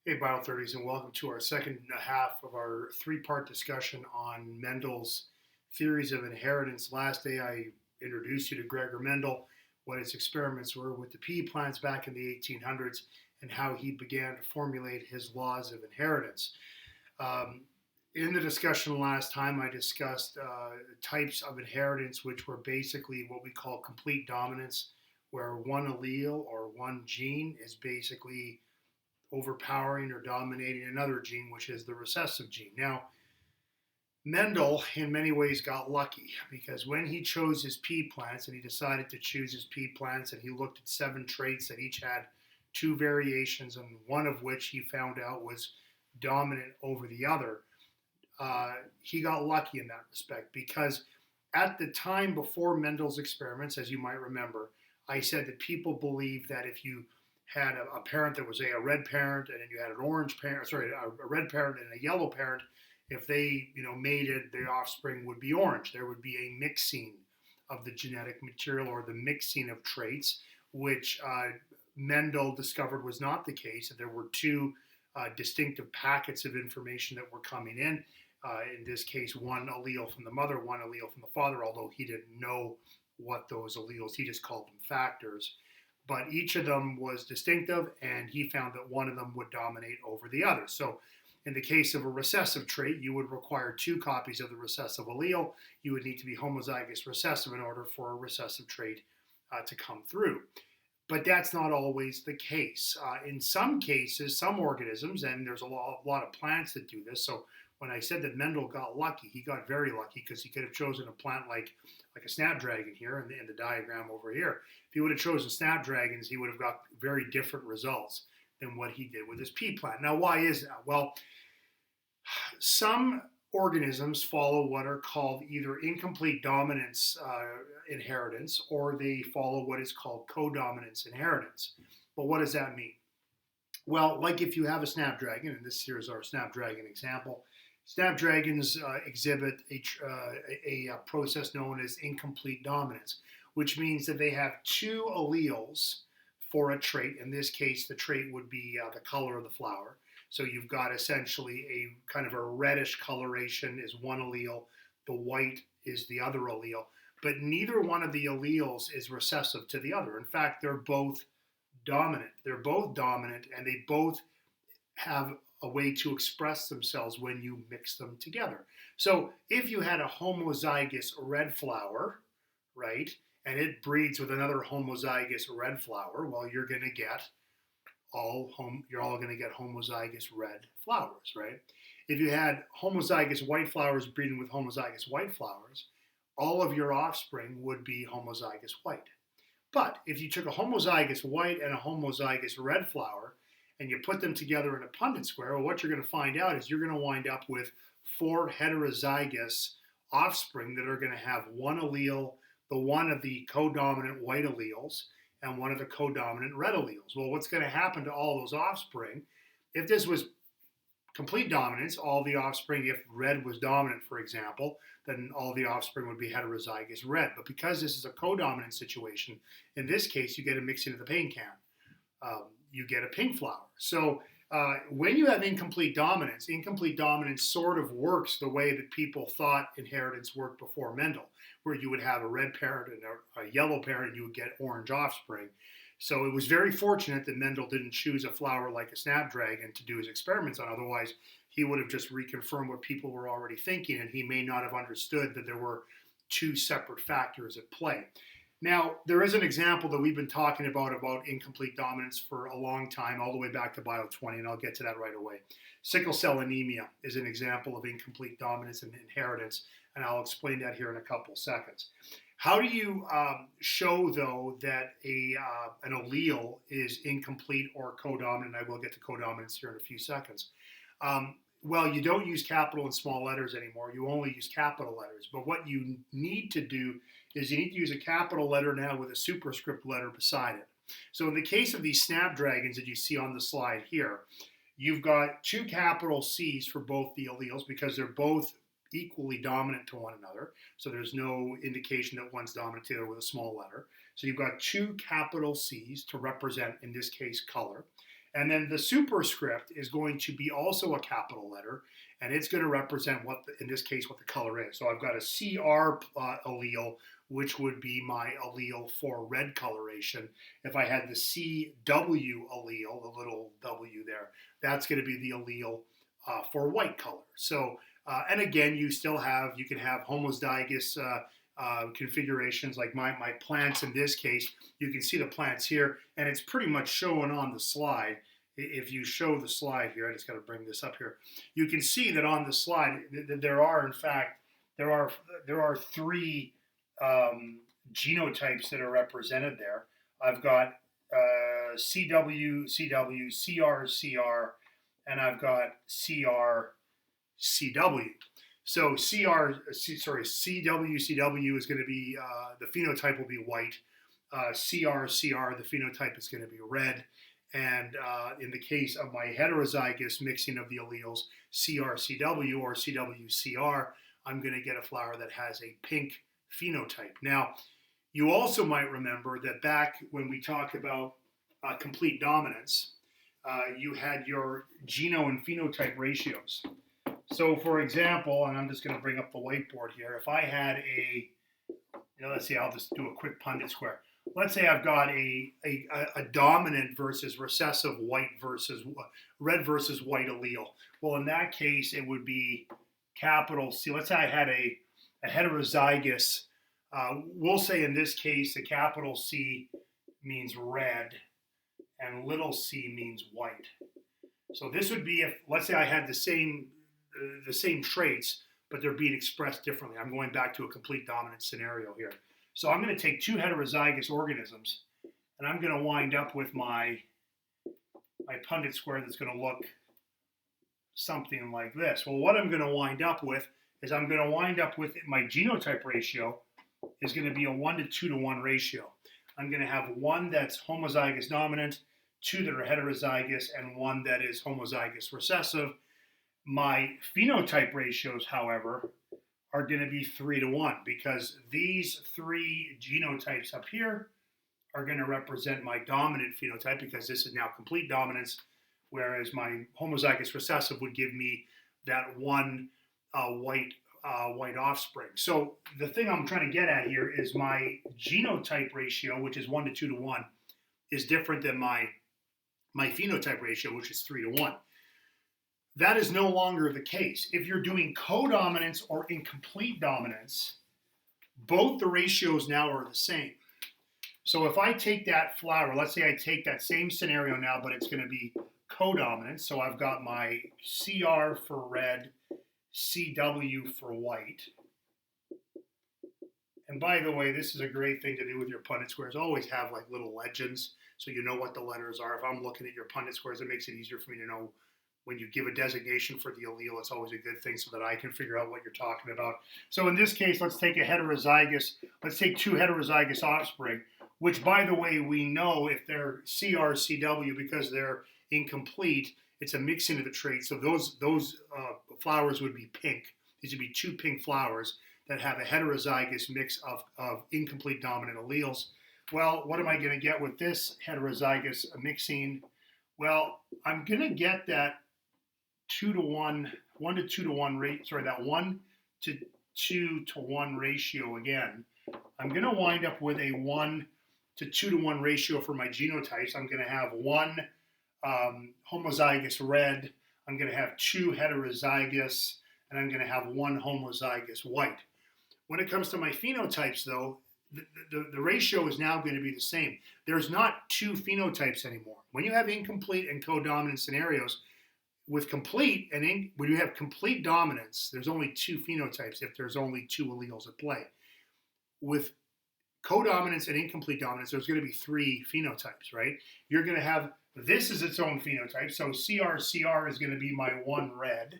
Hey, Bio30s, and welcome to our second half of our three-part discussion on Mendel's theories of inheritance. Last day, I introduced you to Gregor Mendel, what his experiments were with the pea plants back in the 1800s, and how he began to formulate his laws of inheritance. Um, in the discussion last time, I discussed types of inheritance, which were basically what we call complete dominance, where one allele or one gene is basically overpowering or dominating another gene, which is the recessive gene. Now, Mendel, in many ways, got lucky because when he chose his pea plants and he decided to choose his pea plants and he looked at 7 traits that each had 2 variations and one of which he found out was dominant over the other, he got lucky in that respect because at the time before Mendel's experiments, as you might remember, I said that people believe that if you had a parent that was a red parent, and then you had an orange parent, sorry, a red parent and a yellow parent, if they mated, the offspring would be orange. There would be a mixing of the genetic material or the mixing of traits, which Mendel discovered was not the case. That there were two distinctive packets of information that were coming in. In this case, one allele from the mother, one allele from the father, although he didn't know what those alleles, he just called them factors. But each of them was distinctive, and he found that one of them would dominate over the other. So in the case of a recessive trait, you would require 2 copies of the recessive allele. You would need to be homozygous recessive in order for a recessive trait to come through. But that's not always the case. In some cases, some organisms, and there's a lot of plants that do this. So when I said that Mendel got lucky, he got very lucky because he could have chosen a plant like a snapdragon here in the diagram over here. If he would have chosen snapdragons, he would have got very different results than what he did with his pea plant. Now, why is that? Well, some organisms follow what are called either incomplete dominance inheritance or they follow what is called codominance inheritance. But what does that mean? Well, like if you have a snapdragon, and this here is our snapdragon example, snapdragons exhibit a process known as incomplete dominance, which means that they have 2 alleles for a trait. In this case, the trait would be the color of the flower. So you've got essentially a kind of a reddish coloration is one allele, the white is the other allele, but neither one of the alleles is recessive to the other. In fact, they're both dominant. They're both dominant, and they both have a way to express themselves when you mix them together. So if you had a homozygous red flower, right, and it breeds with another homozygous red flower, well, you're going to get you're all going to get homozygous red flowers, right? If you had homozygous white flowers breeding with homozygous white flowers, all of your offspring would be homozygous white. But if you took a homozygous white and a homozygous red flower and you put them together in a Punnett Square, well, what you're going to find out is you're going to wind up with 4 heterozygous offspring that are going to have one allele, the one of the codominant white alleles, and one of the codominant red alleles. Well, what's going to happen to all those offspring? If this was complete dominance, all the offspring, if red was dominant, for example, then all the offspring would be heterozygous red. But because this is a codominant situation, in this case, you get a mixing of the paint can. You get a pink flower. So when you have incomplete dominance sort of works the way that people thought inheritance worked before Mendel, where you would have a red parent and a yellow parent, and you would get orange offspring. So it was very fortunate that Mendel didn't choose a flower like a snapdragon to do his experiments on. Otherwise, he would have just reconfirmed what people were already thinking, and he may not have understood that there were 2 separate factors at play. Now, there is an example that we've been talking about incomplete dominance for a long time, all the way back to Bio 20, and I'll get to that right away. Sickle-Cell anemia is an example of incomplete dominance and inheritance, and I'll explain that here in a couple seconds. How do you show, though, that an allele is incomplete or codominant? I will get to codominance here in a few seconds. Well, you don't use capital and small letters anymore. You only use capital letters. But what you need to do is you need to use a capital letter now with a superscript letter beside it. So in the case of these snapdragons that you see on the slide here, you've got 2 capital C's for both the alleles because they're both equally dominant to one another. So there's no indication that one's dominant to the other with a small letter. So you've got 2 capital C's to represent, in this case, color. And then the superscript is going to be also a capital letter, and it's going to represent what, in this case, what the color is. So I've got a CR allele, which would be my allele for red coloration. If I had the CW allele, the little W there, that's going to be the allele for white color. So, and again, you can have homozygous configurations like my plants in this case. You can see the plants here, and it's pretty much shown on the slide. If you show the slide here, I just got to bring this up here. You can see that on the slide that there are, in fact, there are three genotypes that are represented there. I've got CW, CW, CR, CR, and I've got CR, CW. So CW, CW is going to be, the phenotype will be white. CR, CR, the phenotype is going to be red. And in the case of my heterozygous mixing of the alleles, CR, CW or CW, CR, I'm going to get a flower that has a pink phenotype. Now, you also might remember that back when we talked about complete dominance, you had your geno and phenotype ratios. So, for example, and I'm just going to bring up the whiteboard here. If I had let's say I'll just do a quick Punnett Square. Let's say I've got a dominant versus recessive red versus white allele. Well, in that case, it would be capital C. Let's say I had a heterozygous. We'll say in this case, the capital C means red and little c means white. So this would be if, let's say I had the same traits, but they're being expressed differently. I'm going back to a complete dominant scenario here. So I'm going to take two heterozygous organisms, and I'm going to wind up with my Punnett Square that's going to look something like this. Well, what I'm going to wind up with is I'm going to wind up with my genotype ratio is going to be a 1 to 2 to 1 ratio. I'm going to have one that's homozygous dominant, two that are heterozygous, and one that is homozygous recessive. My phenotype ratios, however, are going to be 3 to 1 because these three genotypes up here are going to represent my dominant phenotype because this is now complete dominance, whereas my homozygous recessive would give me that one white offspring. So the thing I'm trying to get at here is my genotype ratio, which is 1 to 2 to 1, is different than my phenotype ratio, which is 3 to 1. That is no longer the case. If you're doing codominance or incomplete dominance, both the ratios now are the same. So if I take that flower, let's say I take that same scenario now, but it's going to be codominant. So I've got my CR for red, CW for white. And by the way, this is a great thing to do with your Punnett Squares. Always have like little legends so you know what the letters are. If I'm looking at your Punnett Squares, it makes it easier for me to know when you give a designation for the allele. It's always a good thing so that I can figure out what you're talking about. So in this case, let's take two heterozygous offspring, which by the way, we know if they're CR, CW, because they're incomplete, it's a mixing of the traits. So those flowers would be pink. These would be two pink flowers that have a heterozygous mix of incomplete dominant alleles. Well, what am I going to get with this heterozygous mixing? Well, I'm going to get that 1 to 2 to 1 rate. Sorry, that 1 to 2 to 1 ratio again. I'm going to wind up with a 1 to 2 to 1 ratio for my genotypes. I'm going to have one homozygous red. I'm going to have two heterozygous, and I'm going to have one homozygous white. When it comes to my phenotypes, though, the ratio is now going to be the same. There's not two phenotypes anymore. When you have incomplete and codominant scenarios, with complete and when you have complete dominance, there's only two phenotypes if there's only two alleles at play. With codominance and incomplete dominance, there's going to be three phenotypes, right? You're going to have, this is its own phenotype. So CR is going to be my one red.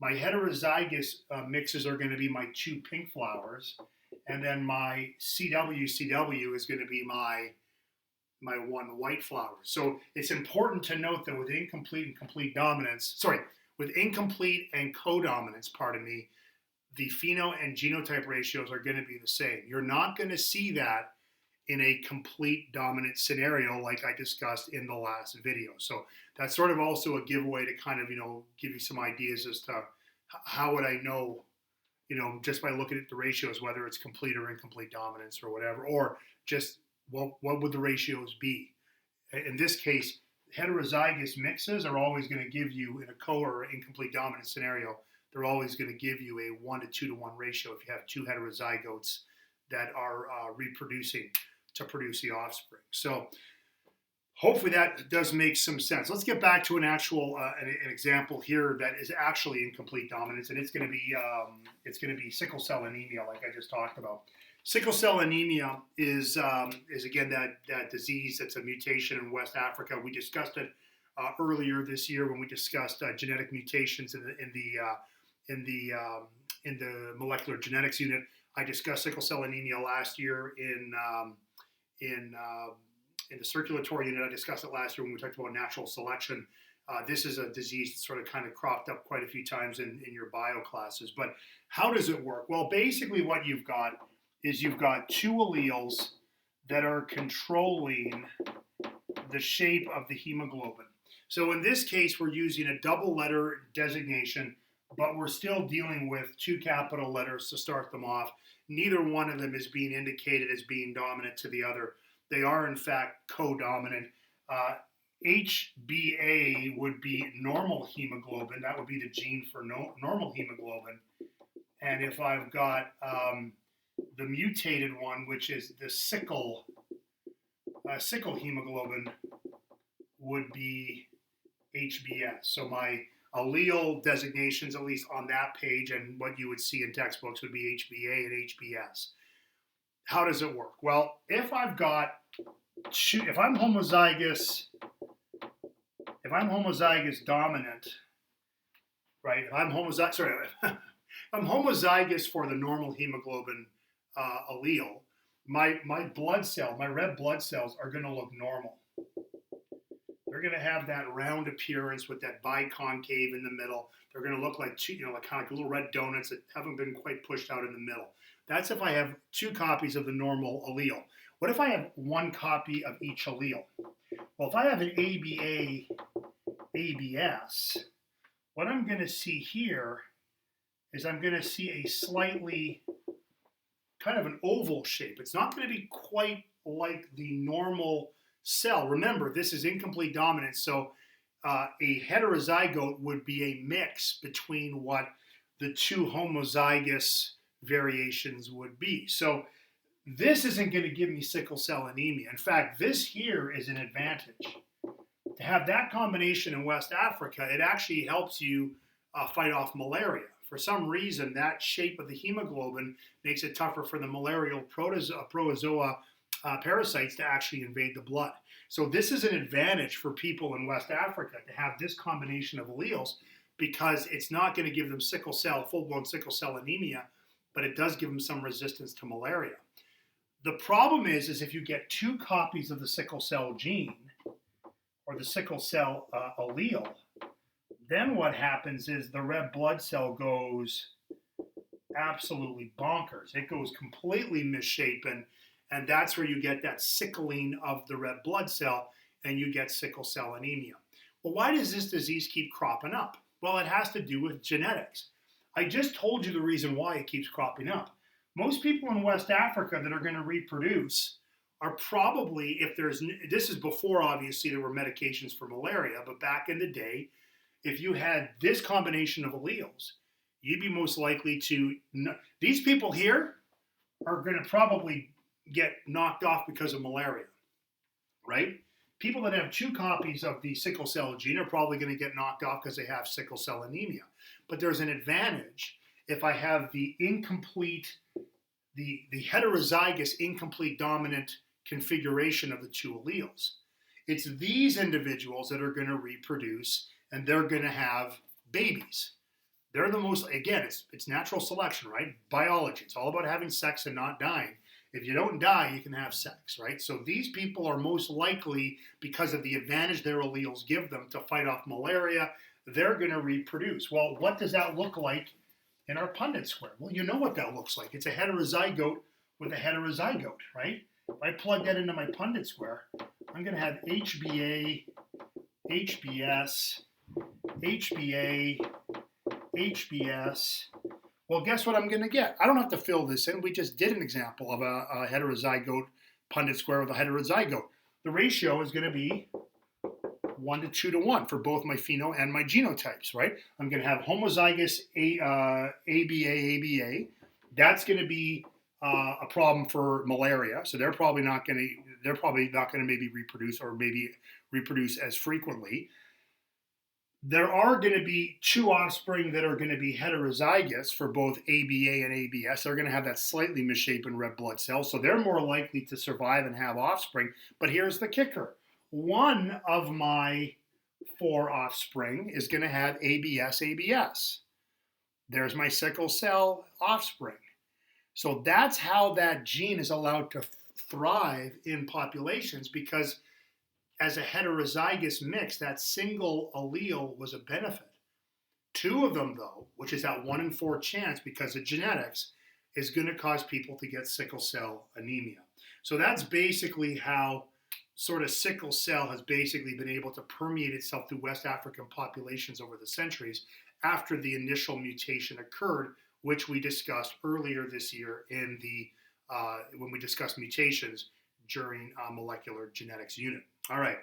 My heterozygous mixes are going to be my two pink flowers. And then my CW is going to be my one white flower. So it's important to note that with incomplete and codominance, the pheno and genotype ratios are going to be the same. You're not going to see that in a complete dominant scenario like I discussed in the last video. So that's sort of also a giveaway to kind of, give you some ideas as to how would I know, just by looking at the ratios, whether it's complete or incomplete dominance or whatever, or just what would the ratios be? In this case, heterozygous mixes are always going to give you, in a co or incomplete dominant scenario, they're always going to give you a 1 to 2 to 1 ratio if you have two heterozygotes that are reproducing to produce the offspring. So hopefully that does make some sense. Let's get back to an actual an example here that is actually incomplete dominance, and it's going to be sickle cell anemia, like I just talked about. Sickle cell anemia is again that disease that's a mutation in West Africa. We discussed it earlier this year when we discussed genetic mutations in the molecular genetics unit. I discussed sickle cell anemia last year in the circulatory unit. I discussed it last year when we talked about natural selection. This is a disease that sort of kind of cropped up quite a few times in your bio classes. But how does it work? Well, basically what you've got is you've got two alleles that are controlling the shape of the hemoglobin. So in this case, we're using a double letter designation, but we're still dealing with two capital letters to start them off. Neither one of them is being indicated as being dominant to the other. They are, in fact, codominant. HbA would be normal hemoglobin. That would be the gene for normal hemoglobin. And if I've got the mutated one, which is the sickle hemoglobin, would be HbS. So my allele designations, at least on that page, and what you would see in textbooks would be HbA and HbS. How does it work? Well, if I'm homozygous dominant, right? I'm homozygous for the normal hemoglobin allele. My red blood cells are going to look normal. They're going to have that round appearance with that biconcave in the middle. They're going to look like kind of like little red donuts that haven't been quite pushed out in the middle. That's if I have two copies of the normal allele. What if I have one copy of each allele? Well, if I have an ABA, ABS, what I'm going to see here is I'm going to see a slightly kind of an oval shape. It's not going to be quite like the normal cell. Remember, this is incomplete dominance, so a heterozygote would be a mix between what the two homozygous variations would be. So this isn't going to give me sickle cell anemia. In fact, this here is an advantage. To have that combination in West Africa, it actually helps you fight off malaria. For some reason, that shape of the hemoglobin makes it tougher for the malarial protozoa parasites to actually invade the blood. So this is an advantage for people in West Africa to have this combination of alleles, because it's not going to give them full-blown sickle cell anemia, but it does give them some resistance to malaria. The problem is if you get two copies of the sickle cell gene or the sickle cell allele, then what happens is the red blood cell goes absolutely bonkers. It goes completely misshapen, and that's where you get that sickling of the red blood cell, and you get sickle cell anemia. Well, why does this disease keep cropping up? Well, it has to do with genetics. I just told you the reason why it keeps cropping up. Most people in West Africa that are going to reproduce are probably, this is before obviously there were medications for malaria, but back in the day, if you had this combination of alleles, you'd be most likely to, these people here are going to probably get knocked off because of malaria, right? People that have two copies of the sickle cell gene are probably going to get knocked off because they have sickle cell anemia. But there's an advantage if I have the heterozygous incomplete dominant configuration of the two alleles. It's these individuals that are going to reproduce, and they're going to have babies. They're the most, again, it's natural selection, right? Biology. It's all about having sex and not dying. If you don't die, you can have sex, right? So these people are most likely, because of the advantage their alleles give them to fight off malaria, they're going to reproduce. Well, what does that look like in our Punnett Square? Well, you know what that looks like. It's a heterozygote with a heterozygote, right? If I plug that into my Punnett Square, I'm going to have HBA, HBS, HBA, HBS. Well, guess what I'm going to get? I don't have to fill this in. We just did an example of a heterozygote Punnett Square with a heterozygote. The ratio is going to be 1 to 2 to 1 for both my pheno and my genotypes, right? I'm going to have homozygous ABA. That's going to be a problem for malaria, so they're probably not going to maybe reproduce as frequently. There are going to be 2 offspring that are going to be heterozygous for both ABA and ABS. They're going to have that slightly misshapen red blood cell, so they're more likely to survive and have offspring. But here's the kicker. One of my 4 offspring is going to have ABS. There's my sickle cell offspring. So that's how that gene is allowed to thrive in populations, because as a heterozygous mix, that single allele was a benefit. 2 of them, though, which is that 1 in 4 chance because of genetics, is going to cause people to get sickle cell anemia. So that's basically how sort of sickle cell has basically been able to permeate itself through West African populations over the centuries after the initial mutation occurred, which we discussed earlier this year in the when we discussed mutations during molecular genetics unit. All right.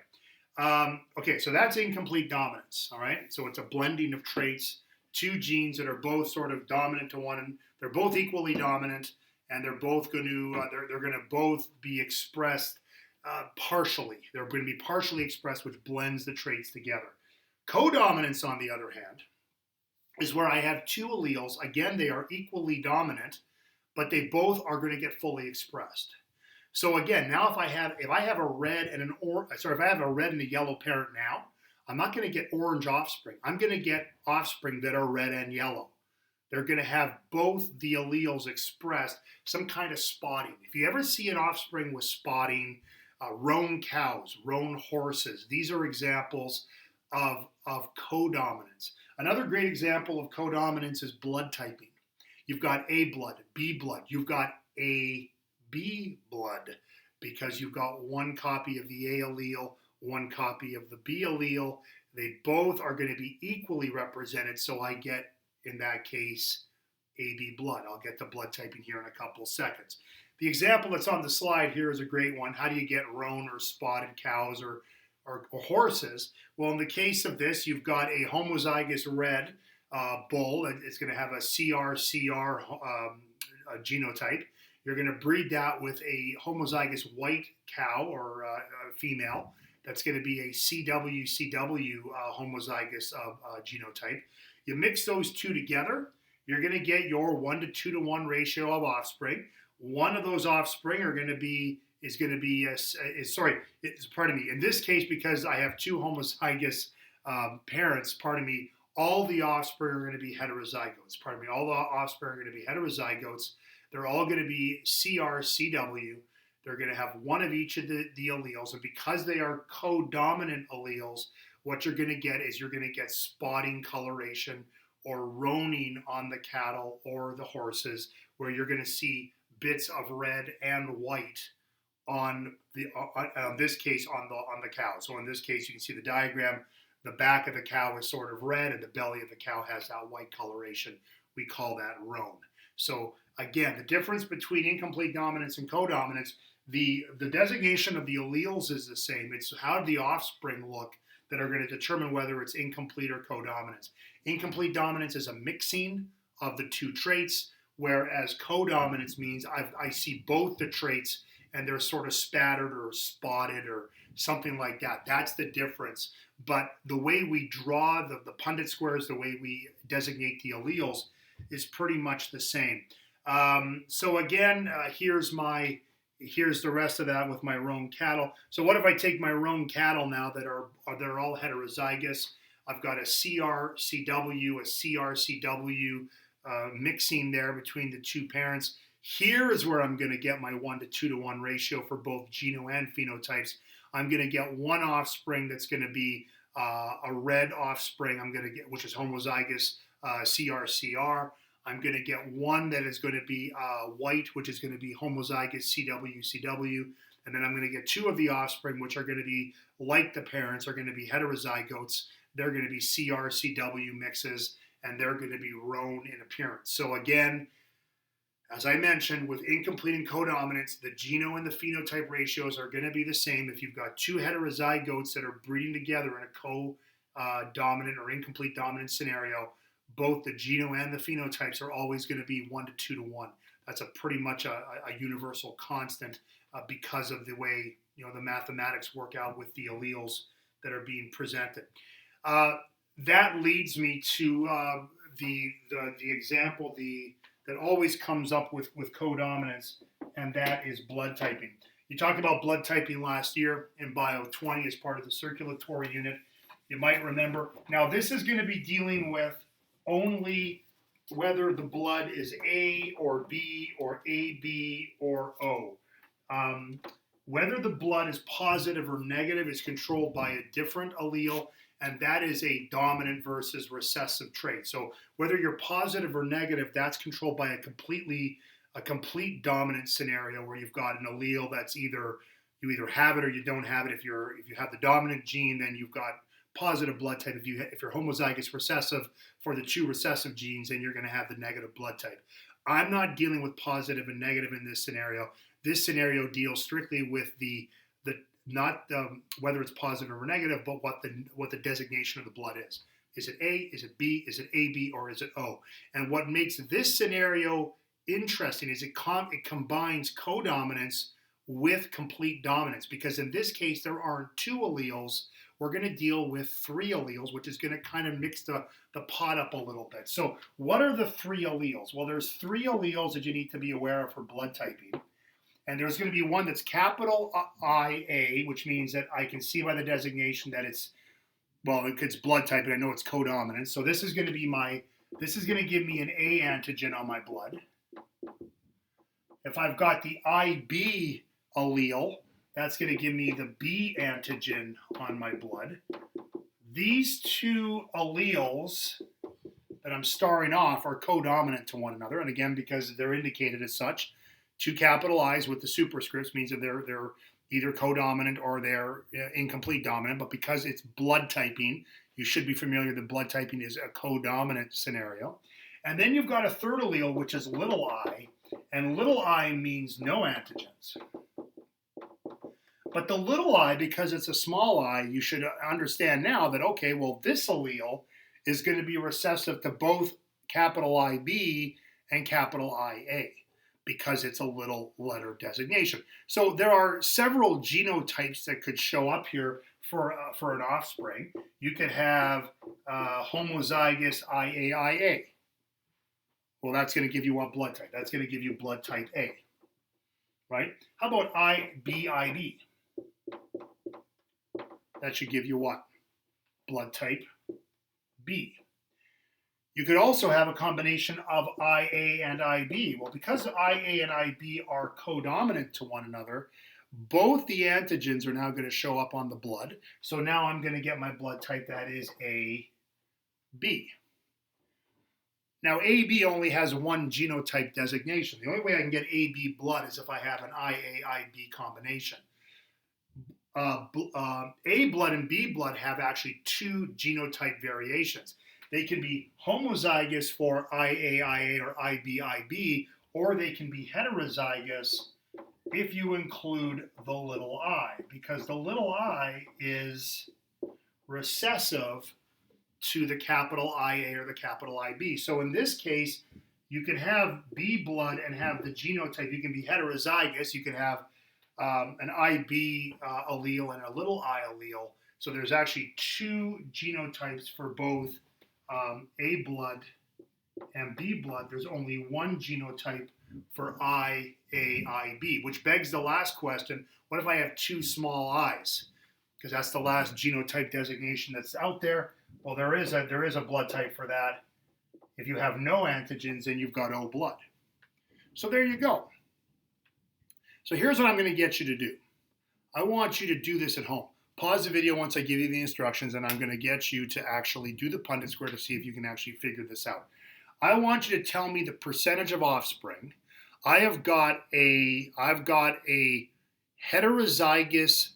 Okay, so that's incomplete dominance. All right. So it's a blending of traits, 2 genes that are both sort of dominant to one. They're both equally dominant, and they're both going to they're going to both be expressed partially. They're going to be partially expressed, which blends the traits together. Codominance, on the other hand, is where I have 2 alleles. Again, they are equally dominant, but they both are going to get fully expressed. So again, now if I have a red and a yellow parent now, I'm not going to get orange offspring. I'm going to get offspring that are red and yellow. They're going to have both the alleles expressed, some kind of spotting. If you ever see an offspring with spotting, roan cows, roan horses, these are examples of codominance. Another great example of codominance is blood typing. You've got A blood, B blood. You've got A B blood because you've got 1 copy of the A allele, 1 copy of the B allele. They both are going to be equally represented, so I get, in that case, AB blood. I'll get the blood typing here in a couple seconds. The example that's on the slide here is a great one. How do you get roan or spotted cows or horses? Well, in the case of this, you've got a homozygous red bull. It's going to have a CRCR genotype. You're going to breed that with a homozygous white cow or female. That's going to be a CWCW homozygous genotype. You mix those 2 together, you're going to get your 1 to 2 to 1 ratio of offspring. One of those offspring in this case, because I have 2 homozygous parents, all the offspring are going to be heterozygotes. All the offspring are going to be heterozygotes. They're all going to be CRCW. They're going to have 1 of each of the alleles. And because they are codominant alleles, what you're going to get is spotting coloration or roaning on the cattle or the horses, where you're going to see bits of red and white on this case on the cow. So in this case, you can see the diagram. The back of the cow is sort of red, and the belly of the cow has that white coloration. We call that roan. So again, the difference between incomplete dominance and codominance, the designation of the alleles is the same. It's how the offspring look that are going to determine whether it's incomplete or codominance. Incomplete dominance is a mixing of the 2 traits, whereas codominance means I see both the traits and they're sort of spattered or spotted or something like that. That's the difference. But the way we draw the Punnett squares, the way we designate the alleles, is pretty much the same. So again, here's the rest of that with my roan cattle. So what if I take my roan cattle now that are all heterozygous? I've got a CRCW, a CRCW mixing there between the 2 parents. Here is where I'm going to get my 1 to 2 to 1 ratio for both geno and phenotypes. I'm going to get 1 offspring that's going to be a red offspring. I'm going to get, which is homozygous CRCR. I'm going to get one that is going to be white, which is going to be homozygous CW. And then I'm going to get two of the offspring, which are going to be like the parents, are going to be heterozygotes. They're going to be CR-CW mixes, and they're going to be roan in appearance. So again, as I mentioned, with incomplete and codominance, the geno and the phenotype ratios are going to be the same. If you've got two heterozygotes that are breeding together in a co-dominant or incomplete dominant scenario, both the geno and the phenotypes are always going to be 1 to 2 to 1. That's a pretty much a universal constant because of the way the mathematics work out with the alleles that are being presented. That leads me to the example that always comes up with codominance, and that is blood typing. You talked about blood typing last year in Bio 20 as part of the circulatory unit. You might remember. Now this is going to be dealing with only whether the blood is A or B or AB or O. Whether the blood is positive or negative is controlled by a different allele, and that is a dominant versus recessive trait. So whether you're positive or negative, that's controlled by a complete dominant scenario where you've got an allele that's you either have it or you don't have it. If you have the dominant gene, then you've got positive blood type. If you're homozygous recessive for the two recessive genes, then you're going to have the negative blood type. I'm not dealing with positive and negative in this scenario. This scenario deals strictly with not whether it's positive or negative, but what the designation of the blood is. Is it A? Is it B? Is it AB? Or is it O? And what makes this scenario interesting is it combines codominance with complete dominance, because in this case there aren't two alleles. We're going to deal with three alleles, which is going to kind of mix the pot up a little bit. So what are the three alleles? Well, there's three alleles that you need to be aware of for blood typing. And there's going to be one that's capital IA, which means that I can see by the designation that it's blood type, and I know it's codominant. So this is going to give me an A antigen on my blood. If I've got the IB allele, that's going to give me the B antigen on my blood. These two alleles that I'm starring off are codominant to one another. And again, because they're indicated as such, two capital I's with the superscripts means that they're either codominant or they're incomplete dominant. But because it's blood typing, you should be familiar that blood typing is a codominant scenario. And then you've got a third allele, which is little I. And little I means no antigens. But the little I, because it's a small I, you should understand now that, okay, well, this allele is going to be recessive to both capital IB and capital IA, because it's a little letter designation. So there are several genotypes that could show up here for an offspring. You could have homozygous IAIA. Well, that's going to give you what blood type? That's going to give you blood type A, right? How about IBIB? That should give you what? Blood type B. You could also have a combination of IA and IB. Well, because IA and IB are codominant to one another, both the antigens are now going to show up on the blood. So now I'm going to get my blood type that is AB. Now, AB only has one genotype designation. The only way I can get AB blood is if I have an IA-IB combination. A blood and B blood have actually two genotype variations. They can be homozygous for IAIA or IBIB, or they can be heterozygous if you include the little I, because the little I is recessive to the capital IA or the capital IB. So in this case, you can have B blood and have the genotype. You can be heterozygous. You can have an IB allele and a little I allele. So there's actually two genotypes for both A blood and B blood. There's only one genotype for IAIB, which begs the last question: what if I have two small i's? Because that's the last genotype designation that's out there. Well, there is a blood type for that. If you have no antigens, then you've got O blood. So there you go. So here's what I'm going to get you to do. I want you to do this at home. Pause the video once I give you the instructions, and I'm going to get you to actually do the Punnett Square to see if you can actually figure this out. I want you to tell me the percentage of offspring. I've got a heterozygous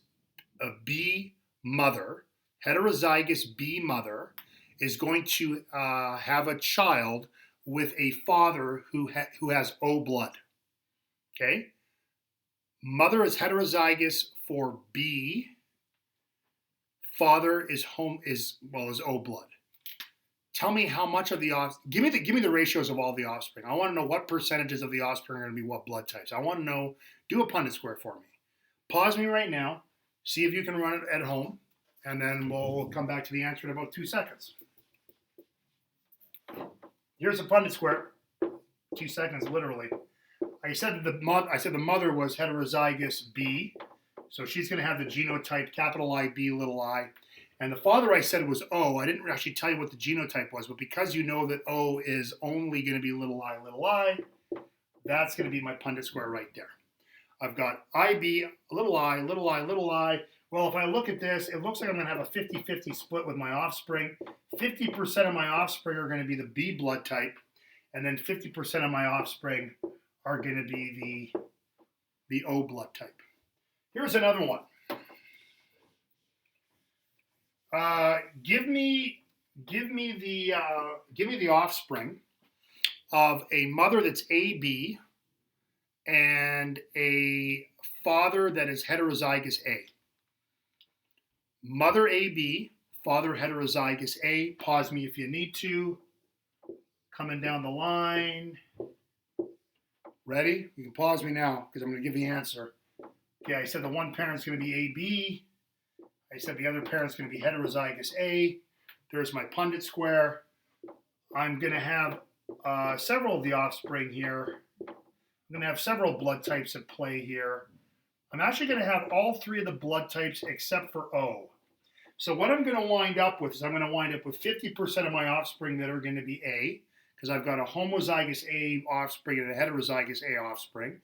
B mother. Heterozygous B mother is going to have a child with a father who has O blood. Okay, mother is heterozygous for B. Father is O blood. Tell me how much of the give me the ratios of all the offspring. I want to know what percentages of the offspring are going to be what blood types. I want to know. Do a Punnett Square for me. Pause me right now. See if you can run it at home, and then we'll come back to the answer in about 2 seconds. Here's a Punnett Square. 2 seconds, literally. I said the mother was heterozygous B, so she's going to have the genotype capital I, B, little I. And the father I said was O. I didn't actually tell you what the genotype was, but because you know that O is only going to be little I, that's going to be my Punnett Square right there. I've got IB, little I, little I, little I. Well, if I look at this, it looks like I'm going to have a 50-50 split with my offspring. 50% of my offspring are going to be the B blood type, and then 50% of my offspring are going to be the O blood type. Here's another one. Give me the offspring of a mother that's AB and a father that is heterozygous A. Mother AB, father heterozygous A. Pause me if you need to. Coming down the line. Ready? You can pause me now because I'm going to give the answer. Okay, I said the one parent's going to be AB. I said the other parent's going to be heterozygous A. There's my Punnett Square. I'm going to have several of the offspring here. I'm going to have several blood types at play here. I'm actually going to have all three of the blood types except for O. So what I'm going to wind up with is I'm going to wind up with 50% of my offspring that are going to be A, because I've got a homozygous A offspring and a heterozygous A offspring.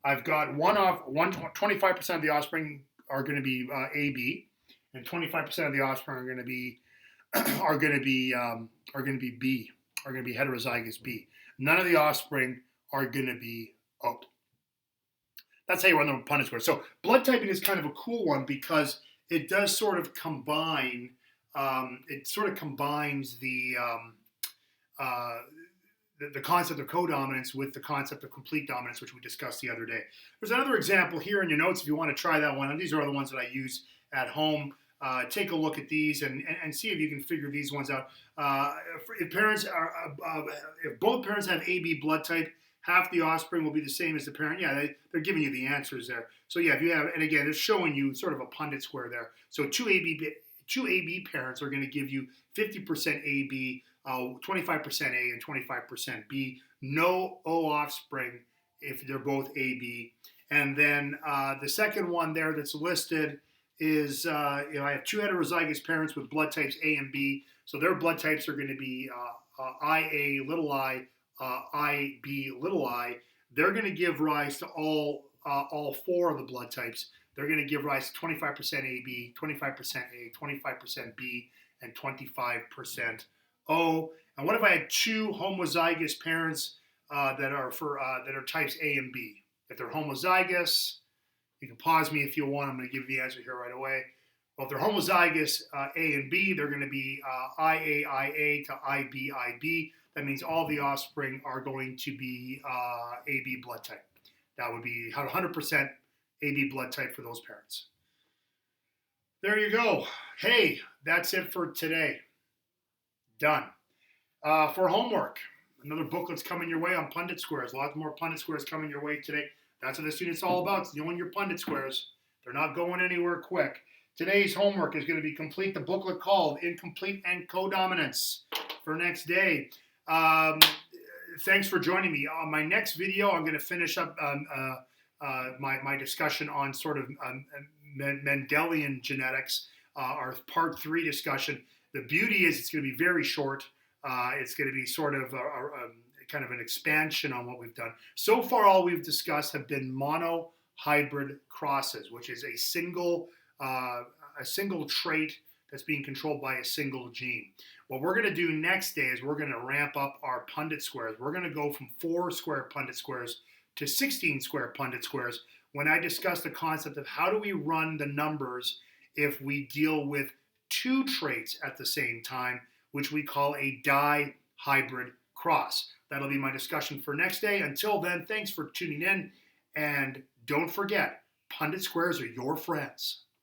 I've got 25% of the offspring are going to be AB, and 25% of the offspring are going to be B, are going to be heterozygous B. None of the offspring are going to be O. That's how you run the Punnett Square. So blood typing is kind of a cool one because it does sort of combine. It sort of combines the concept of codominance with the concept of complete dominance, which we discussed the other day. There's another example here in your notes if you want to try that one. And these are the ones that I use at home. Take a look at these and see if you can figure these ones out. If both parents have AB blood type, half the offspring will be the same as the parent. Yeah, they're giving you the answers there. So yeah, if you have, and again, they're showing you sort of a Punnett Square there. So two AB parents are going to give you 50% AB, 25% A, and 25% B. No O offspring if they're both AB. And then the second one there that's listed is I have two heterozygous parents with blood types A and B. So their blood types are going to be IA, little I, IB, little I. They're going to give rise to all four of the blood types. They're going to give rise to 25% AB, 25% A, 25% B, and 25% O. And what if I had two homozygous parents that are types A and B? If they're homozygous, you can pause me if you want. I'm going to give you the answer here right away. Well, if they're homozygous A and B, they're going to be IA to IB. That means all the offspring are going to be AB blood type. That would be 100% AB blood type for those parents. There you go. Hey, that's it for today. Done. For homework, another booklet's coming your way on Punnett Squares. Lots more Punnett Squares coming your way today. That's what this unit's all about. It's knowing your Punnett Squares. They're not going anywhere quick. Today's homework is going to be complete the booklet called Incomplete and Codominance for next day. Thanks for joining me. On my next video, I'm going to finish up my discussion on sort of Mendelian genetics, our part 3 discussion. The beauty is it's going to be very short. It's going to be sort of kind of an expansion on what we've done. So far, all we've discussed have been monohybrid crosses, which is a single trait that's being controlled by a single gene. What we're going to do next day is we're going to ramp up our Punnett squares. We're going to go from 4 square Punnett squares to 16 square Punnett squares when I discuss the concept of how do we run the numbers if we deal with 2 traits at the same time, which we call a dihybrid cross. That'll be my discussion for next day. Until then, thanks for tuning in, and don't forget, Punnett squares are your friends.